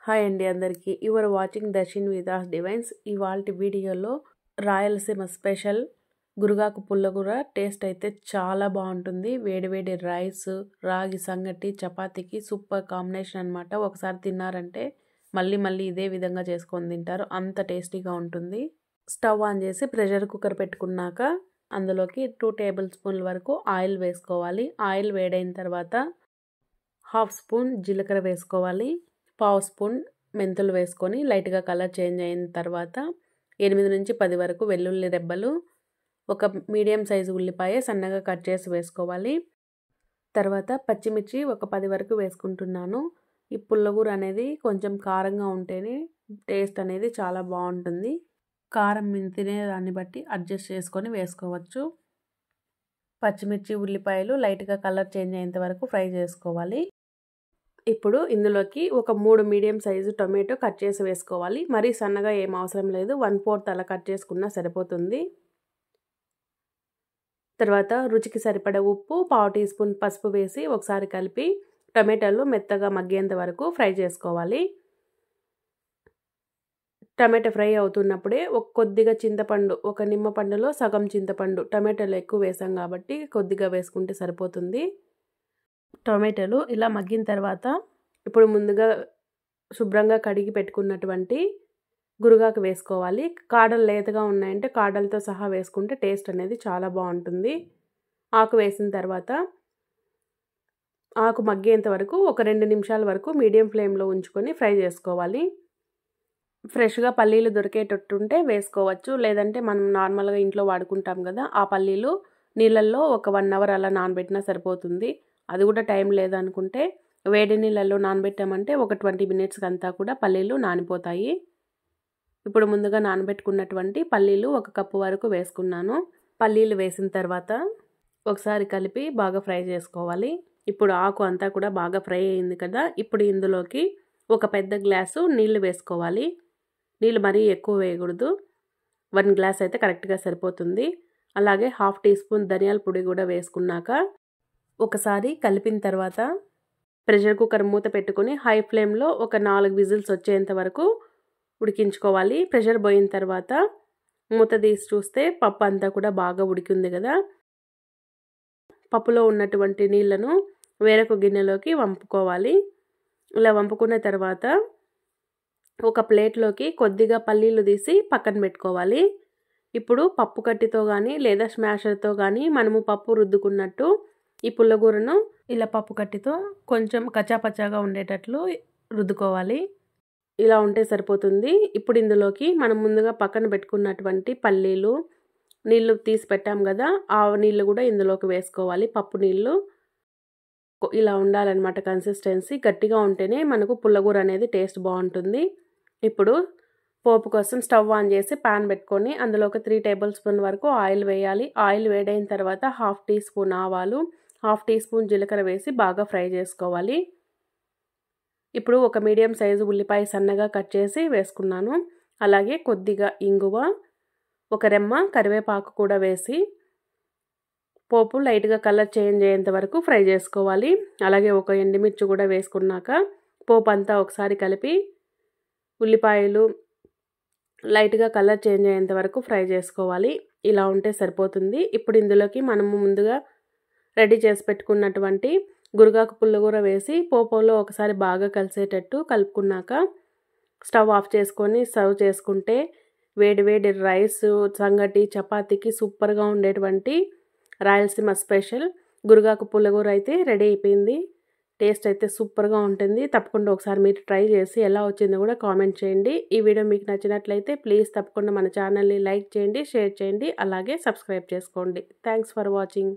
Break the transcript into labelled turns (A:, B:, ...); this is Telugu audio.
A: హాయ్ అండి అందరికీ. You are watching Darshin Vidas divines. ఇవాల్టి వీడియోలో రాయలసీమ స్పెషల్ గురగాకు పుల్లగూర టేస్ట్ అయితే చాలా బాగుంటుంది. వేడివేడి రైస్, రాగి సంగటి, చపాతీకి సూపర్ కాంబినేషన్ అనమాట. ఒకసారి తిన్నారంటే మళ్ళీ ఇదే విధంగా చేసుకొని తింటారు, అంత టేస్టీగా ఉంటుంది. స్టవ్ ఆన్ చేసి ప్రెషర్ కుక్కర్ పెట్టుకున్నాక అందులోకి 2 టేబుల్ స్పూన్ల వరకు ఆయిల్ వేసుకోవాలి. ఆయిల్ వేడైన తర్వాత 1/2 స్పూన్ జీలకర్ర వేసుకోవాలి. 1/2 స్పూన్ మెంతులు వేసుకొని లైట్గా కలర్ చేంజ్ అయిన తర్వాత 8 నుంచి 10 వరకు వెల్లుల్లి రెబ్బలు, ఒక మీడియం సైజు ఉల్లిపాయ సన్నగా కట్ చేసి వేసుకోవాలి. తర్వాత పచ్చిమిర్చి ఒక 10 వరకు వేసుకుంటున్నాను. ఈ పుల్లగూర అనేది కొంచెం కారంగా ఉంటేనే టేస్ట్ అనేది చాలా బాగుంటుంది. కారం మీరు తినే దాన్ని బట్టి అడ్జస్ట్ చేసుకొని వేసుకోవచ్చు. పచ్చిమిర్చి, ఉల్లిపాయలు లైట్గా కలర్ చేంజ్ అయ్యేంత వరకు ఫ్రై చేసుకోవాలి. ఇప్పుడు ఇందులోకి ఒక 3 మీడియం సైజు టొమాటో కట్ చేసి వేసుకోవాలి. మరీ సన్నగా ఏం అవసరం లేదు, 1/4 అలా కట్ చేసుకున్నా సరిపోతుంది. తర్వాత రుచికి సరిపడ ఉప్పు, 1/2 టీ స్పూన్ పసుపు వేసి ఒకసారి కలిపి టొమాటోలు మెత్తగా మగ్గేంత వరకు ఫ్రై చేసుకోవాలి. టమాటో ఫ్రై అవుతున్నప్పుడే కొద్దిగా చింతపండు, ఒక నిమ్మపండులో సగం చింతపండు, టమాటోలు ఎక్కువ వేసాం కాబట్టి కొద్దిగా వేసుకుంటే సరిపోతుంది. టొమాటోలు ఇలా మగ్గిన తర్వాత ఇప్పుడు ముందుగా శుభ్రంగా కడిగి పెట్టుకున్నటువంటి గురగాకు వేసుకోవాలి. కాడలు లేతగా ఉన్నాయంటే కాడలతో సహా వేసుకుంటే టేస్ట్ అనేది చాలా బాగుంటుంది. ఆకు వేసిన తర్వాత ఆకు మగ్గేంత వరకు ఒక 2 నిమిషాల వరకు మీడియం ఫ్లేమ్లో ఉంచుకొని ఫ్రై చేసుకోవాలి. ఫ్రెష్గా పల్లీలు దొరికేటట్టుంటే వేసుకోవచ్చు, లేదంటే మనం నార్మల్గా ఇంట్లో వాడుకుంటాం కదా, ఆ పల్లీలు నీళ్ళల్లో ఒక 1 అవర్ అలా నానబెట్టినా సరిపోతుంది. అది కూడా టైం లేదనుకుంటే వేడి నీళ్ళల్లో నానబెట్టామంటే ఒక 20 మినిట్స్కి అంతా కూడా పల్లీలు నానిపోతాయి. ఇప్పుడు ముందుగా నానబెట్టుకున్నటువంటి పల్లీలు 1 కప్పు వరకు వేసుకున్నాను. పల్లీలు వేసిన తర్వాత ఒకసారి కలిపి బాగా ఫ్రై చేసుకోవాలి. ఇప్పుడు ఆకు అంతా కూడా బాగా ఫ్రై అయింది కదా, ఇప్పుడు ఇందులోకి ఒక పెద్ద గ్లాసు నీళ్లు వేసుకోవాలి. నీళ్ళు మరీ ఎక్కువ వేయకూడదు, 1 గ్లాస్ అయితే కరెక్ట్గా సరిపోతుంది. అలాగే 1/2 టీ స్పూన్ ధనియాల పొడి కూడా వేసుకున్నాక ఒకసారి కలిపిన తర్వాత ప్రెషర్ కుక్కర్ మూత పెట్టుకొని హై ఫ్లేమ్లో ఒక 4 విజిల్స్ వచ్చేంత వరకు ఉడికించుకోవాలి. ప్రెషర్ పోయిన తర్వాత మూత తీసి చూస్తే పప్పు అంతా కూడా బాగా ఉడికింది కదా. పప్పులో ఉన్నటువంటి నీళ్లను వేరొక గిన్నెలోకి వంపుకోవాలి. ఇలా వంపుకున్న తర్వాత ఒక ప్లేట్లోకి కొద్దిగా పల్లీలు తీసి పక్కన పెట్టుకోవాలి. ఇప్పుడు పప్పు కట్టితో కానీ లేదా స్మాషర్తో కానీ మనము పప్పు రుద్దుకున్నట్టు ఈ పుల్లగూరను ఇలా పప్పు కట్టితో కొంచెం కచ్చాపచ్చాగా ఉండేటట్లు రుద్దుకోవాలి. ఇలా ఉంటే సరిపోతుంది. ఇప్పుడు ఇందులోకి మనం ముందుగా పక్కన పెట్టుకున్నటువంటి పల్లీలు, నీళ్లు తీసి పెట్టాం కదా, ఆ నీళ్లు కూడా ఇందులోకి వేసుకోవాలి. పప్పు నీళ్లు ఇలా ఉండాలన్నమాట కన్సిస్టెన్సీ. గట్టిగా ఉంటేనే మనకు పుల్లగూర అనేది టేస్ట్ బాగుంటుంది. ఇప్పుడు పోపు కోసం స్టవ్ ఆన్ చేసి పాన్ పెట్టుకొని అందులోకి 3 టేబుల్ స్పూన్ వరకు ఆయిల్ వేయాలి. ఆయిల్ వేడైన తర్వాత 1/2 టీ స్పూన్ ఆవాలు, 1/2 టీ స్పూన్ జీలకర్ర వేసి బాగా ఫ్రై చేసుకోవాలి. ఇప్పుడు ఒక మీడియం సైజు ఉల్లిపాయ సన్నగా కట్ చేసి వేసుకున్నాను. అలాగే కొద్దిగా ఇంగువ, ఒక రెమ్మ కరివేపాకు కూడా వేసి పోపు లైట్గా కలర్ చేంజ్ అయ్యేంత వరకు ఫ్రై చేసుకోవాలి. అలాగే ఒక ఎండుమిర్చి కూడా వేసుకున్నాక పోపు అంతా ఒకసారి కలిపి ఉల్లిపాయలు లైట్గా కలర్ చేంజ్ అయ్యేంత వరకు ఫ్రై చేసుకోవాలి. ఇలా ఉంటే సరిపోతుంది. ఇప్పుడు ఇందులోకి మనము ముందుగా రెడీ చేసి పెట్టుకున్నటువంటి గురగాకు పుల్లగూర వేసి పోపులో ఒకసారి బాగా కలిసేటట్టు కలుపుకున్నాక స్టవ్ ఆఫ్ చేసుకొని సర్వ్ చేసుకుంటే వేడి రైస్, సంగటి, చపాతీకి సూపర్గా ఉండేటువంటి రాయలసీమ స్పెషల్ గురగాకు పుల్లగూర అయితే రెడీ అయిపోయింది. టేస్ట్ అయితే సూపర్గా ఉంటుంది. తప్పకుండా ఒకసారి మీరు ట్రై చేసి ఎలా వచ్చిందో కూడా కామెంట్ చేయండి. ఈ వీడియో మీకు నచ్చినట్లయితే ప్లీజ్ తప్పకుండా మన ఛానల్ని లైక్ చేయండి, షేర్ చేయండి, అలాగే సబ్స్క్రైబ్ చేసుకోండి. Thanks for watching.